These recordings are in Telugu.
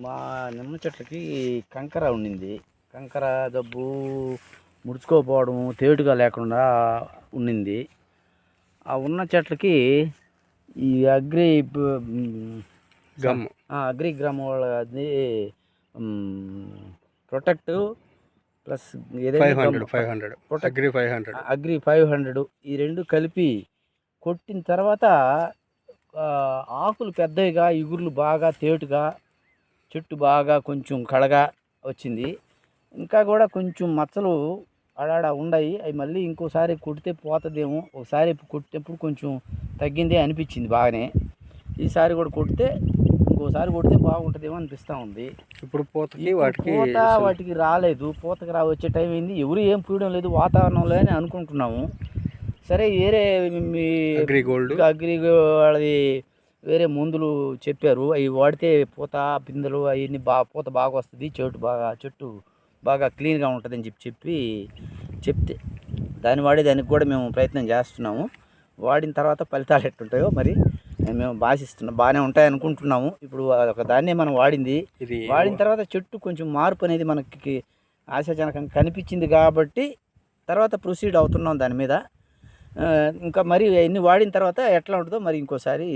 మా నిమ్మ చెట్లకి కంకర ఉండింది. కంకర జబ్బు ముడుచుకోపోవడం, తేటుగా లేకుండా ఉండింది. ఆ ఉన్న చెట్లకి ఈ అగ్రి గమ్ అగ్రి గ్రామ్ వాళ్ళది ప్రొటెక్ట్ ప్లస్ ఏదైనా 500 అగ్రి 500 అగ్రి 500 ఈ రెండు కలిపి కొట్టిన తర్వాత ఆకులు పెద్దవిగా, ఇగుర్లు బాగా తేటుగా, చెట్టు బాగా కొంచెం కళగా వచ్చింది. ఇంకా కూడా కొంచెం మచ్చలు ఆడాడ ఉన్నాయి. అవి మళ్ళీ ఇంకోసారి కొడితే పోతుందేమో. ఒకసారి కొట్టినప్పుడు కొంచెం తగ్గిందే అనిపించింది బాగానే. ఈసారి కూడా కొడితే ఇంకోసారి కొడితే బాగుంటుందేమో అనిపిస్తూ ఉంది. ఇప్పుడు వాటికి రాలేదు. పూతకి వచ్చే టైం అయింది. ఎవరు ఏం పూయడం లేదు వాతావరణంలో అని అనుకుంటున్నాము. సరే వేరే అగ్రి వాళ్ళది వేరే మందులు చెప్పారు. అవి వాడితే పూత పిందెలు అవన్నీ పూత బాగా వస్తుంది, చెట్టు బాగా క్లీన్గా ఉంటుందని చెప్తే దానికి కూడా మేము ప్రయత్నం చేస్తున్నాము. వాడిన తర్వాత ఫలితాలు ఎట్టుంటాయో మరి మేము బాగానే ఉంటాయి అనుకుంటున్నాము. ఇప్పుడు ఒక దాన్నే మనం వాడిన తర్వాత చెట్టు కొంచెం మార్పు అనేది మనకి ఆశాజనకంగా కనిపించింది కాబట్టి తర్వాత ప్రొసీడ్ అవుతున్నాం దాని మీద. ఇంకా మరి అన్ని వాడిన తర్వాత ఎట్లా ఉంటుందో మరి ఇంకోసారి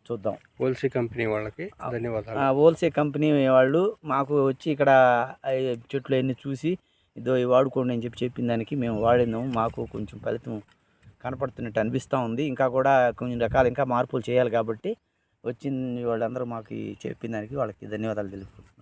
చూద్దాం. ఓల్సీ కంపెనీ వాళ్ళకి ధన్యవాదాలు. ఓల్సీ కంపెనీ వాళ్ళు మాకు వచ్చి ఇక్కడ చెట్లు అన్నీ చూసి ఇదో వాడుకోండి అని చెప్పిన దానికి మేము వాడినాము. మాకు కొంచెం ఫలితం కనపడుతున్నట్టు అనిపిస్తూ ఉంది. ఇంకా కూడా కొన్ని రకాలు ఇంకా మార్పులు చేయాలి కాబట్టి వచ్చిన వాళ్ళందరూ మాకు చెప్పిన దానికి వాళ్ళకి ధన్యవాదాలు తెలుపుతున్నాం.